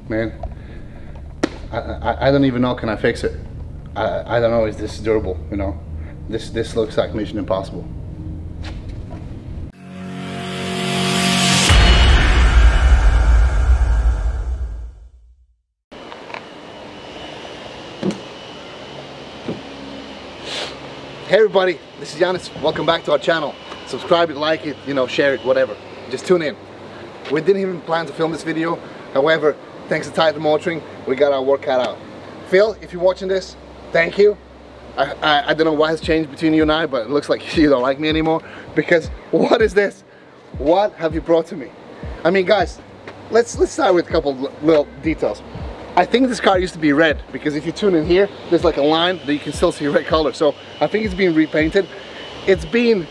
man. I don't even know, can I fix it? I don't know, is this durable, you know? This looks like Mission Impossible. Hey everybody, this is Giannis. Welcome back to our channel. Subscribe it, like it, you know, share it, whatever. Just tune in. We didn't even plan to film this video. However, thanks to Titan Motoring, we got our work cut out. Phil, if you're watching this, thank you. I don't know what has changed between you and I, but it looks like you don't like me anymore. Because what is this? What have you brought to me? I mean, guys, let's start with a couple little details. I think this car used to be red, because if you tune in here, there's like a line that you can still see red color. So I think it's been repainted. It's been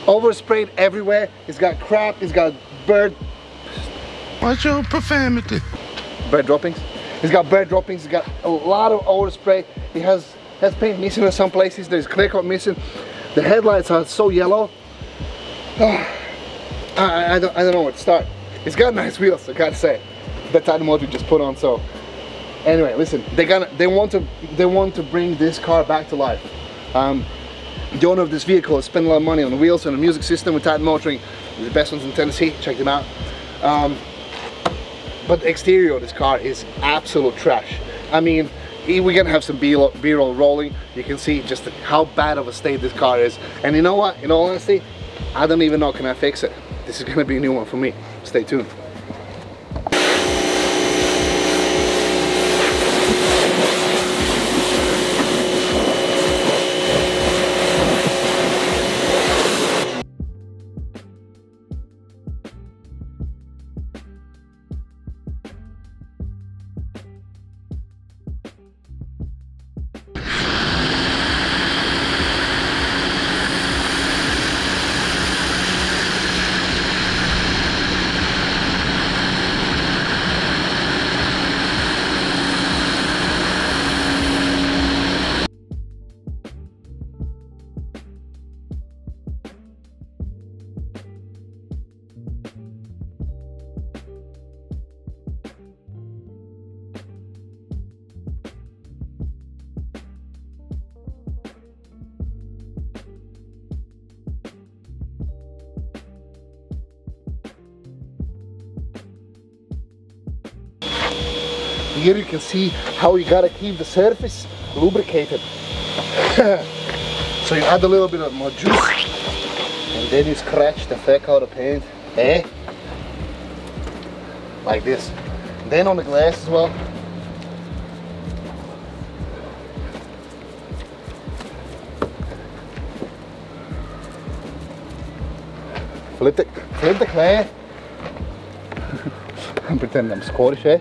oversprayed everywhere. It's got crap, it's got bird... What's your profanity? Bird droppings. It's got bird droppings, it's got a lot of overspray. It has paint missing in some places, there's clear coat missing. The headlights are so yellow. Oh, I don't know where to start. It's got nice wheels, I gotta say. That Titan Motor just put on, so... Anyway, listen, they want to bring this car back to life. The owner of this vehicle has spent a lot of money on the wheels and the music system with Titan Motoring. The best ones in Tennessee, check them out. But the exterior of this car is absolute trash. I mean, we're gonna have some B-roll rolling. You can see just how bad of a state this car is. And you know what, in all honesty, I don't even know, can I fix it? This is gonna be a new one for me. Stay tuned. Here you can see how you gotta keep the surface lubricated. So you add a little bit of more juice and then you scratch the heck out of the paint, like this. Then on the glass as well. Flip the clay. I'm pretending I'm Scottish, eh?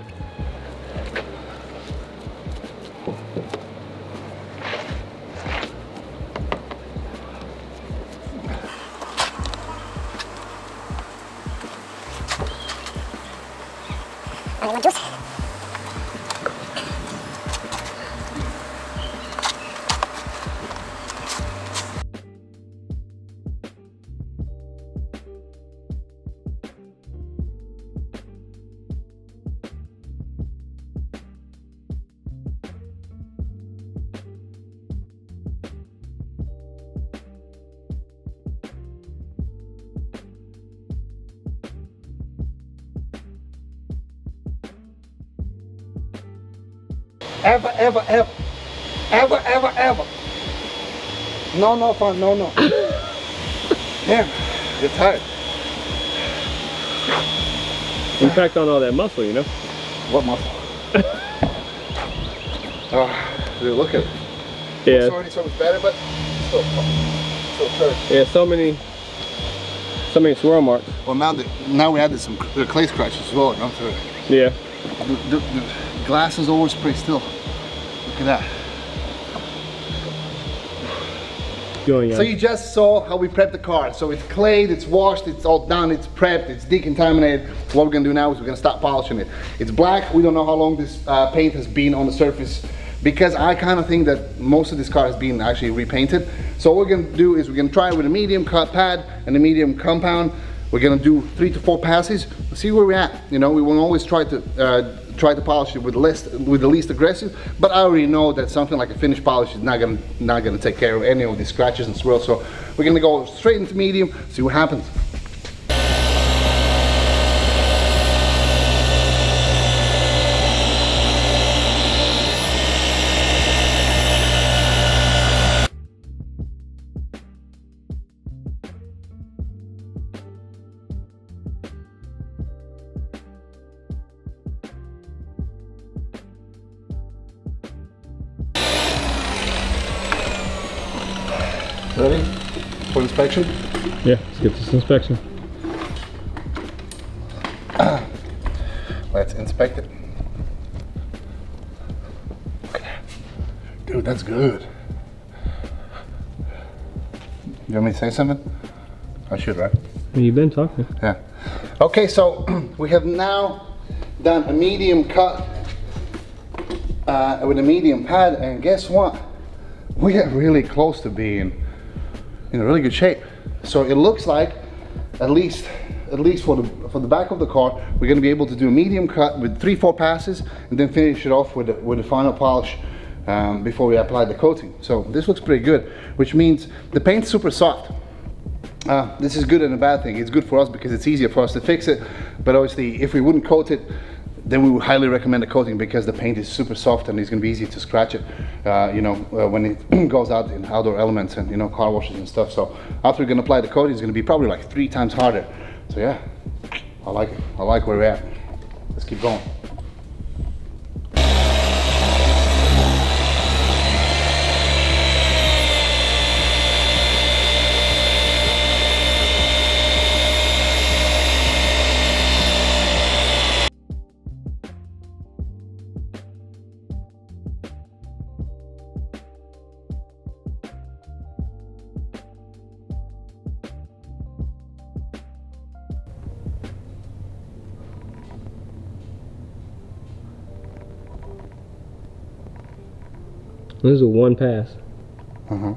Ever. No fun, no. Damn, you're tired. You packed on all that muscle, you know? What muscle? Dude, look at it. Yeah. It's already so much better, but still tired. Yeah, so many swirl marks. Well, now we added some clay scratches as well, no? Yeah. The glass is overspray still. Look at that. So you just saw how we prepped the car. So it's clayed, it's washed, it's all done, it's prepped, it's decontaminated. What we're gonna do now is we're gonna start polishing it. It's black. We don't know how long this paint has been on the surface, because I kind of think that most of this car has been actually repainted. So what we're gonna do is we're gonna try it with a medium cut pad and a medium compound. We're gonna do 3 to 4 passes, see where we're at. You know, we will always try to polish it with the least aggressive, but I already know that something like a finish polish is not gonna take care of any of these scratches and swirls. So we're gonna go straight into medium, see what happens. Ready for inspection? Yeah, let's get this inspection. Let's inspect it. Okay. Dude, that's good. You want me to say something? I should, right? You've been talking. Yeah. Okay, so we have now done a medium cut with a medium pad, and guess what? We are really close to being in a really good shape. So it looks like at least for the back of the car, we're going to be able to do a medium cut with 3-4 passes and then finish it off with the final polish before we apply the coating. So this looks pretty good, which means the paint's super soft. This is good and a bad thing. It's good for us because it's easier for us to fix it, but obviously if we wouldn't coat it, then we would highly recommend the coating because the paint is super soft and it's going to be easy to scratch it, you know, when it goes out in outdoor elements and, you know, car washes and stuff. So after we're going to apply the coating, it's going to be probably like 3 times harder. So yeah, I like it. I like where we're at. Let's keep going. This is a 1 pass. Uh-huh.